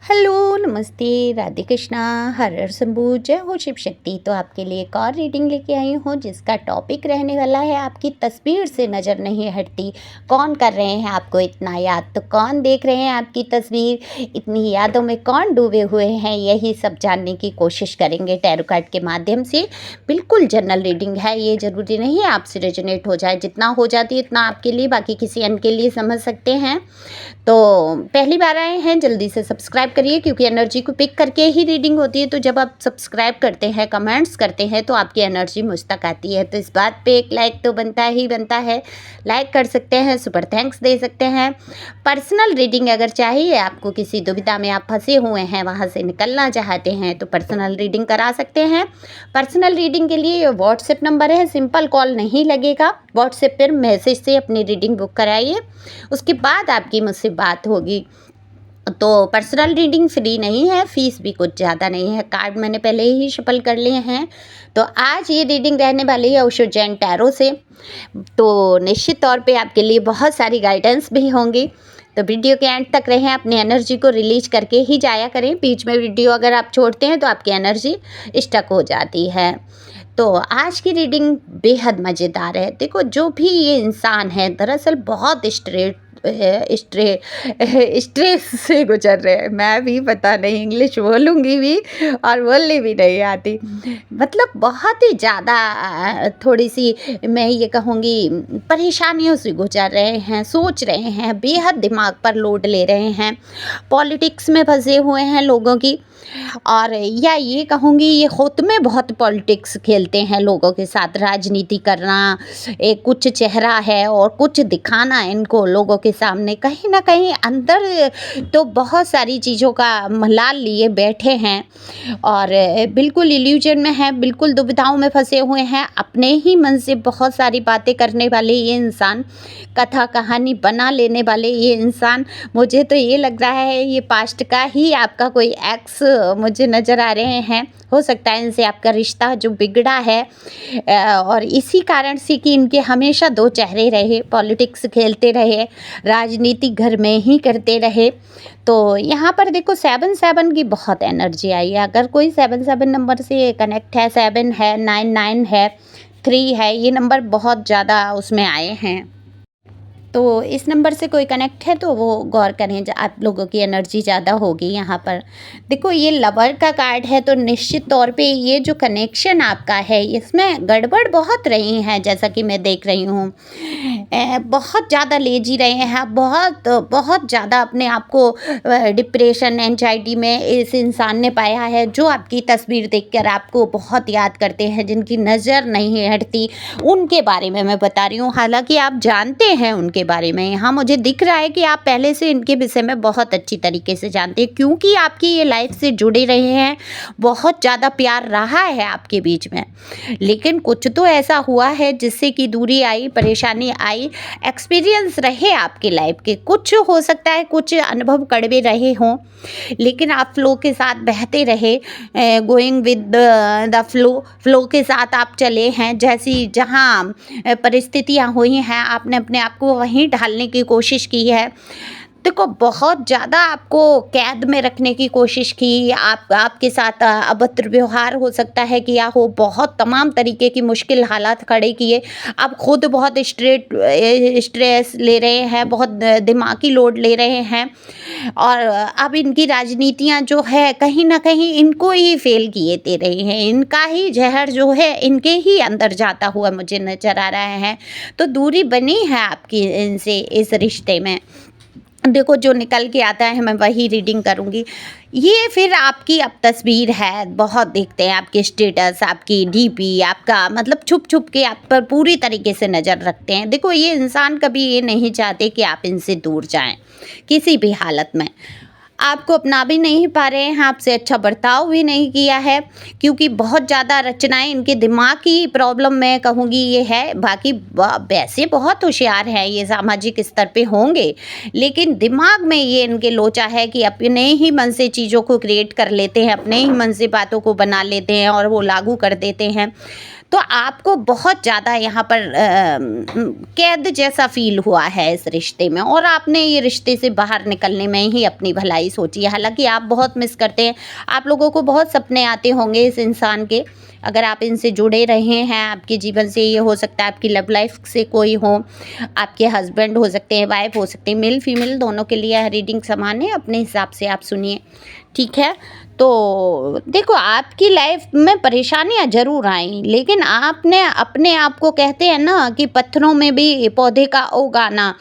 Hello, नमस्ते, राधे कृष्णा, हर हर शंभू, जय हो शिव शक्ति। तो आपके लिए एक और रीडिंग लेके आई हूँ जिसका टॉपिक रहने वाला है आपकी तस्वीर से नज़र नहीं हटती। कौन कर रहे हैं आपको इतना याद, तो कौन देख रहे हैं आपकी तस्वीर, इतनी यादों में कौन डूबे हुए हैं, यही सब जानने की कोशिश करेंगे टैरो कार्ड के माध्यम से। बिल्कुल जनरल रीडिंग है, ये ज़रूरी नहीं है आपसे रेजोनेट हो जाए, जितना हो जाती है इतना आपके लिए, बाकी किसी अन्य के लिए समझ सकते हैं। तो पहली बार आए हैं, जल्दी से सब्सक्राइब करिए क्योंकि एनर्जी को पिक करके ही रीडिंग होती है। तो जब आप सब्सक्राइब करते हैं, कमेंट्स करते हैं, तो आपकी एनर्जी मुझ तक आती है। तो इस बात पे एक लाइक तो बनता ही बनता है। लाइक कर सकते हैं, सुपर थैंक्स दे सकते हैं। पर्सनल रीडिंग अगर चाहिए आपको, किसी दुविधा में आप फंसे हुए हैं, वहाँ से निकलना चाहते हैं, तो पर्सनल रीडिंग करा सकते हैं। पर्सनल रीडिंग के लिए व्हाट्सएप नंबर है, सिंपल कॉल नहीं लगेगा। व्हाट्सएप पर मैसेज से अपनी रीडिंग बुक कराइए, उसके बाद आपकी मुझसे बात होगी। तो पर्सनल रीडिंग फ्री नहीं है, फीस भी कुछ ज़्यादा नहीं है। कार्ड मैंने पहले ही शफल कर लिए हैं। तो आज ये रीडिंग रहने वाली है ओशो जैन टैरो से। तो निश्चित तौर पे आपके लिए बहुत सारी गाइडेंस भी होंगी। तो वीडियो के एंड तक रहें, अपनी एनर्जी को रिलीज करके ही जाया करें। बीच में वीडियो अगर आप छोड़ते हैं तो आपकी एनर्जी स्टक हो जाती है। तो आज की रीडिंग बेहद मज़ेदार है। देखो, जो भी ये इंसान है दरअसल बहुत स्ट्रेस से गुजर रहे हैं। मैं भी पता नहीं, इंग्लिश बोलूँगी भी और बोलनी भी नहीं आती। मतलब बहुत ही ज़्यादा थोड़ी सी, मैं ये कहूँगी, परेशानियों से गुजर रहे हैं, सोच रहे हैं, बेहद दिमाग पर लोड ले रहे हैं, पॉलिटिक्स में फंसे हुए हैं लोगों की। और या ये कहूँगी, ये खुद में बहुत पॉलिटिक्स खेलते हैं लोगों के साथ। राजनीति करना एक कुछ चेहरा है और कुछ दिखाना इनको लोगों के सामने, कहीं ना कहीं अंदर तो बहुत सारी चीज़ों का मलाल लिए बैठे हैं और बिल्कुल इल्यूजन में है, बिल्कुल दुविधाओं में फंसे हुए हैं। अपने ही मन से बहुत सारी बातें करने वाले ये इंसान, कथा कहानी बना लेने वाले ये इंसान, मुझे तो ये लग रहा है ये पास्ट का ही आपका कोई एक्स मुझे नज़र आ रहे हैं। हो सकता है इनसे आपका रिश्ता जो बिगड़ा है और इसी कारण से कि इनके हमेशा दो चेहरे रहे, पॉलिटिक्स खेलते रहे, राजनीति घर में ही करते रहे। तो यहाँ पर देखो 7 की बहुत एनर्जी आई है। अगर कोई 7 नंबर से कनेक्ट है, 7 है, 9 है, 3 है, ये नंबर बहुत ज़्यादा उसमें आए हैं। तो इस नंबर से कोई कनेक्ट है तो वो गौर करें, आप लोगों की एनर्जी ज़्यादा होगी यहाँ पर। देखो, ये लवर का कार्ड है, तो निश्चित तौर पे ये जो कनेक्शन आपका है इसमें गड़बड़ बहुत रही है, जैसा कि मैं देख रही हूँ। बहुत ज़्यादा लेजी रहे हैं, बहुत बहुत ज़्यादा अपने आप को डिप्रेशन एंजाइटी में इस इंसान ने पाया है, जो आपकी तस्वीर देखकर आपको बहुत याद करते हैं, जिनकी नज़र नहीं हटती, उनके बारे में मैं बता रही हूँ। हालांकि आप जानते हैं उनके बारे में, यहाँ मुझे दिख रहा है कि आप पहले से इनके विषय में बहुत अच्छी तरीके से जानते हैं, क्योंकि आपकी ये लाइफ से जुड़े रहे हैं, बहुत ज़्यादा प्यार रहा है आपके बीच में। लेकिन कुछ तो ऐसा हुआ है जिससे कि दूरी आई, परेशानी आई, एक्सपीरियंस रहे आपकी लाइफ के। कुछ हो सकता है कुछ अनुभव कड़वे रहे हों, लेकिन आप फ्लो के साथ बहते रहे, गोइंग विद द फ्लो के साथ आप चले हैं। जैसी जहाँ परिस्थितियाँ हुई हैं, आपने अपने आप को वहीं ढालने की कोशिश की है। देखो, बहुत ज़्यादा आपको कैद में रखने की कोशिश की, आपके साथ अभद्र व्यवहार हो सकता है किया हो, बहुत तमाम तरीके की मुश्किल हालात खड़े किए। आप खुद बहुत स्ट्रेस ले रहे हैं, बहुत दिमागी लोड ले रहे हैं और अब इनकी राजनीतियाँ जो है कहीं ना कहीं इनको ही फेल किए दे रही हैं। इनका ही जहर जो है इनके ही अंदर जाता हुआ मुझे नज़र आ रहा है। तो दूरी बनी है आपकी इनसे, इस रिश्ते में। देखो, जो निकल के आता है मैं वही रीडिंग करूँगी। ये फिर आपकी अब तस्वीर है, बहुत देखते हैं आपके स्टेटस, आपकी डीपी, आपका मतलब छुप छुप के आप पर पूरी तरीके से नज़र रखते हैं। देखो, ये इंसान कभी ये नहीं चाहते कि आप इनसे दूर जाएं किसी भी हालत में। आपको अपना भी नहीं पा रहे हैं, आपसे अच्छा बर्ताव भी नहीं किया है, क्योंकि बहुत ज़्यादा रचनाएं इनके दिमाग की प्रॉब्लम मैं कहूँगी ये है। बाकी वैसे बहुत होशियार हैं ये, सामाजिक स्तर पे होंगे, लेकिन दिमाग में ये इनके लोचा है कि अपने ही मन से चीज़ों को क्रिएट कर लेते हैं, अपने ही मन से बातों को बना लेते हैं और वो लागू कर देते हैं। तो आपको बहुत ज़्यादा यहाँ पर कैद जैसा फील हुआ है इस रिश्ते में, और आपने ये रिश्ते से बाहर निकलने में ही अपनी भलाई नहीं सोची है। हालाँकि आप बहुत मिस करते हैं, आप लोगों को बहुत सपने आते होंगे इस इंसान के, अगर आप इनसे जुड़े रहे हैं, आपके जीवन से ये हो सकता है आपकी लव लाइफ से कोई हो, आपके हस्बैंड हो सकते हैं, वाइफ हो सकते हैं, मेल फीमेल दोनों के लिए यह रीडिंग समान है, अपने हिसाब से आप सुनिए, ठीक है। तो देखो, आपकी लाइफ में परेशानियां ज़रूर आई, लेकिन आपने अपने आप को, कहते हैं ना कि पत्थरों में भी पौधे का उगाना,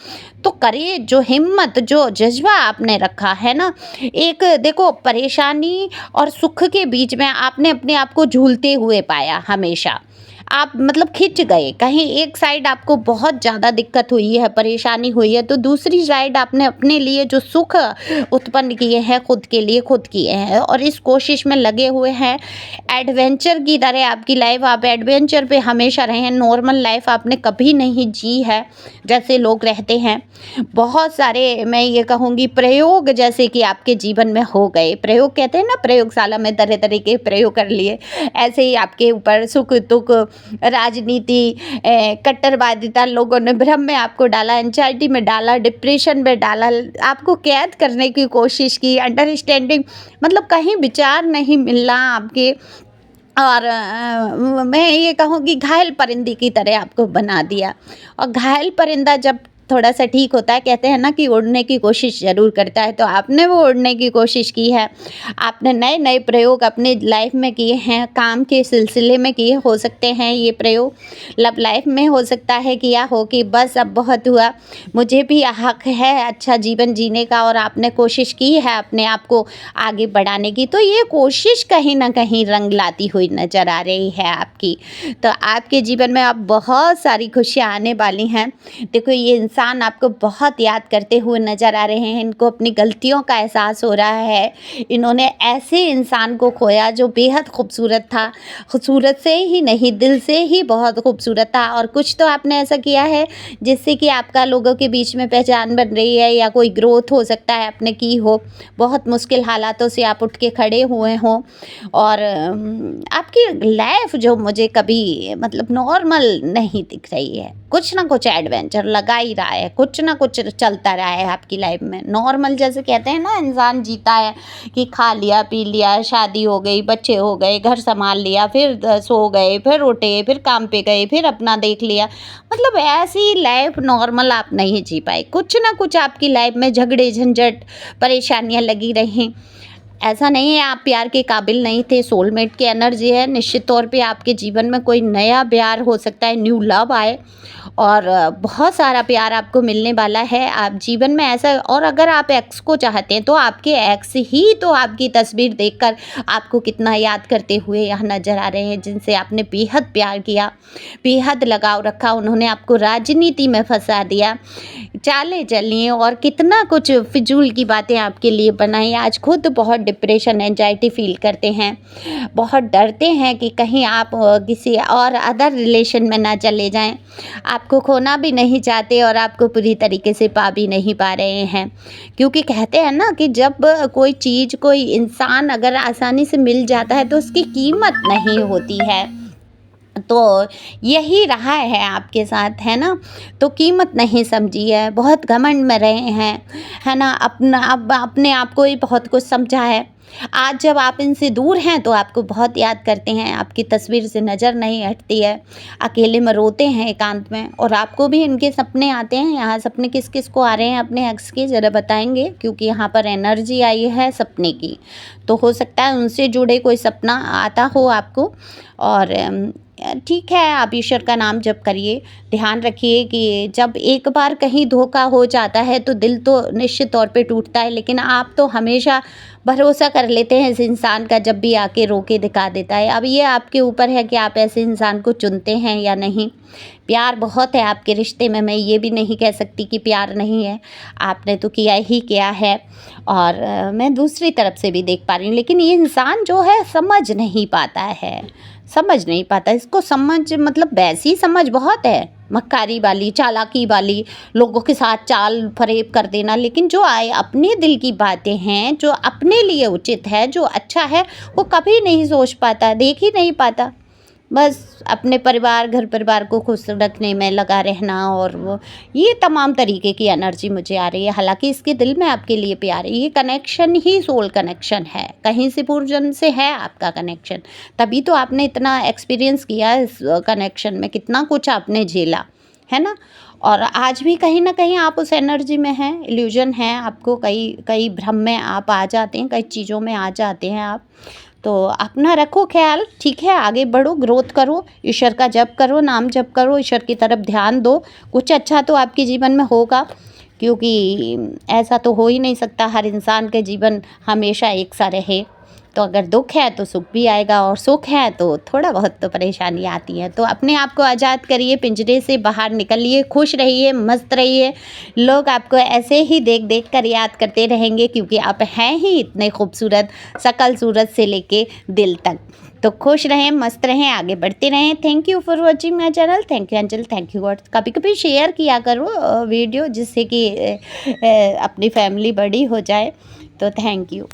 तो करिए, जो हिम्मत, जो जज्बा आपने रखा है ना, एक देखो, परेशानी और सुख के बीच में आपने अपने आप को झूलते हुए पाया हमेशा। आप मतलब खिंच गए, कहीं एक साइड आपको बहुत ज़्यादा दिक्कत हुई है, परेशानी हुई है, तो दूसरी साइड आपने अपने लिए जो सुख उत्पन्न किए हैं, खुद के लिए खुद किए हैं, और इस कोशिश में लगे हुए हैं। एडवेंचर की तरह आपकी लाइफ, आप एडवेंचर पे हमेशा रहे हैं, नॉर्मल लाइफ आपने कभी नहीं जी है जैसे लोग रहते हैं। बहुत सारे, मैं ये कहूँगी, प्रयोग जैसे कि आपके जीवन में हो गए। प्रयोग कहते हैं ना, प्रयोगशाला में तरह तरह के प्रयोग कर लिए, ऐसे ही आपके ऊपर सुख दुख, राजनीति, कट्टरवादिता, लोगों ने भ्रम में आपको डाला, एंजाइटी में डाला, डिप्रेशन में डाला, आपको कैद करने की कोशिश की, अंडरस्टैंडिंग मतलब कहीं विचार नहीं मिलना आपके, और मैं ये कहूँगी घायल परिंदे की तरह आपको बना दिया। और घायल परिंदा जब थोड़ा सा ठीक होता है, कहते हैं ना कि उड़ने की कोशिश ज़रूर करता है, तो आपने वो उड़ने की कोशिश की है। आपने नए नए प्रयोग अपने लाइफ में किए हैं, काम के सिलसिले में किए हो सकते हैं ये प्रयोग, लव लाइफ में हो सकता है किया हो कि बस अब बहुत हुआ, मुझे भी हक है अच्छा जीवन जीने का, और आपने कोशिश की है अपने आप को आगे बढ़ाने की। तो ये कोशिश कहीं ना कहीं रंग लाती हुई नज़र आ रही है आपकी। तो आपके जीवन में अब बहुत सारी खुशियाँ आने वाली हैं। देखो, ये इंसान आपको बहुत याद करते हुए नज़र आ रहे हैं, इनको अपनी गलतियों का एहसास हो रहा है। इन्होंने ऐसे इंसान को खोया जो बेहद खूबसूरत था, खूबसूरत से ही नहीं, दिल से ही बहुत खूबसूरत था। और कुछ तो आपने ऐसा किया है जिससे कि आपका लोगों के बीच में पहचान बन रही है, या कोई ग्रोथ हो सकता है आपने की हो, बहुत मुश्किल हालातों से आप उठ के खड़े हुए हों। और आपकी लाइफ जो मुझे कभी मतलब नॉर्मल नहीं दिख रही है, कुछ ना कुछ एडवेंचर लगा ही रहा है, कुछ ना कुछ चलता रहा है आपकी लाइफ में। नॉर्मल जैसे कहते हैं ना, इंसान जीता है कि खा लिया, पी लिया, शादी हो गई, बच्चे हो गए, घर संभाल लिया, फिर सो गए, फिर उठे, फिर काम पे गए, फिर अपना देख लिया, मतलब ऐसी लाइफ नॉर्मल आप नहीं जी पाए। कुछ ना कुछ आपकी लाइफ में झगड़े, झंझट, परेशानियां लगी रहीं। ऐसा नहीं है आप प्यार के काबिल नहीं थे, सोलमेट की एनर्जी है, निश्चित तौर पे आपके जीवन में कोई नया प्यार हो सकता है, न्यू लव आए, और बहुत सारा प्यार आपको मिलने वाला है आप जीवन में ऐसा। और अगर आप एक्स को चाहते हैं तो आपके एक्स ही तो आपकी तस्वीर देखकर आपको कितना याद करते हुए यहाँ नज़र आ रहे हैं, जिनसे आपने बेहद प्यार किया, बेहद लगाव रखा, उन्होंने आपको राजनीति में फंसा दिया, चाले चलिए और कितना कुछ फिजूल की बातें आपके लिए बनाई। आज खुद बहुत डिप्रेशन, एंजाइटी फील करते हैं, बहुत डरते हैं कि कहीं आप किसी और अदर रिलेशन में ना चले जाएं, आपको खोना भी नहीं चाहते और आपको पूरी तरीके से पा भी नहीं पा रहे हैं। क्योंकि कहते हैं ना कि जब कोई चीज़, कोई इंसान अगर आसानी से मिल जाता है तो उसकी कीमत नहीं होती है। तो यही रहा है आपके साथ, है ना। तो कीमत नहीं समझी है, बहुत घमंड में रहे हैं, है ना। अपने आप को ही बहुत कुछ समझा है। आज जब आप इनसे दूर हैं तो आपको बहुत याद करते हैं, आपकी तस्वीर से नज़र नहीं हटती है, अकेले में रोते हैं एकांत में, और आपको भी इनके सपने आते हैं। यहाँ सपने किस किस को आ रहे हैं अपने एक्स के, ज़रा बताएंगे, क्योंकि यहाँ पर एनर्जी आई है सपने की। तो हो सकता है उनसे जुड़े कोई सपना आता हो आपको। और ठीक है, आप ईश्वर का नाम जप करिए। ध्यान रखिए कि जब एक बार कहीं धोखा हो जाता है तो दिल तो निश्चित तौर पे टूटता है, लेकिन आप तो हमेशा भरोसा कर लेते हैं इस इंसान का, जब भी आके रोके दिखा देता है। अब ये आपके ऊपर है कि आप ऐसे इंसान को चुनते हैं या नहीं। प्यार बहुत है आपके रिश्ते में, मैं ये भी नहीं कह सकती कि प्यार नहीं है, आपने तो किया ही किया है। और मैं दूसरी तरफ से भी देख पा रही हूँ, लेकिन ये इंसान जो है समझ नहीं पाता है, समझ नहीं पाता। इसको समझ मतलब वैसी समझ बहुत है, मक्कारी वाली, चालाकी वाली, लोगों के साथ चाल फरेब कर देना, लेकिन जो आए अपने दिल की बातें हैं, जो अपने लिए उचित है, जो अच्छा है, वो कभी नहीं सोच पाता, देख ही नहीं पाता। बस अपने परिवार, घर परिवार को खुश रखने में लगा रहना, और वो ये तमाम तरीके की एनर्जी मुझे आ रही है। हालाँकि इसके दिल में आपके लिए प्यार है, ये कनेक्शन ही सोल कनेक्शन है, कहीं से पूर्व जन्म से है आपका कनेक्शन, तभी तो आपने इतना एक्सपीरियंस किया इस कनेक्शन में, कितना कुछ आपने झेला, है ना? और आज भी कहीं न कहीं आप उस एनर्जी में हैं, इल्यूज़न है आपको, कई कई भ्रम में आप आ जाते हैं, कई चीज़ों में आ जाते हैं आप। तो अपना रखो ख़्याल, ठीक है? आगे बढ़ो, ग्रोथ करो, ईश्वर का जप करो, नाम जप करो, ईश्वर की तरफ ध्यान दो, कुछ अच्छा तो आपके जीवन में होगा, क्योंकि ऐसा तो हो ही नहीं सकता हर इंसान के जीवन हमेशा एक सा रहे। तो अगर दुःख है तो सुख भी आएगा, और सुख है तो थोड़ा बहुत तो परेशानी आती है। तो अपने आप को आज़ाद करिए, पिंजरे से बाहर निकलिए, खुश रहिए, मस्त रहिए। लोग आपको ऐसे ही देख देख कर याद करते रहेंगे, क्योंकि आप हैं ही इतने खूबसूरत, शकल सूरत से लेके दिल तक। तो खुश रहें, मस्त रहें, आगे बढ़ते रहें। Thank you for watching my channel. Thank you Anjal, thank you God. कभी कभी शेयर किया करो वीडियो, जिससे कि अपनी फैमिली बड़ी हो जाए। तो थैंक यू।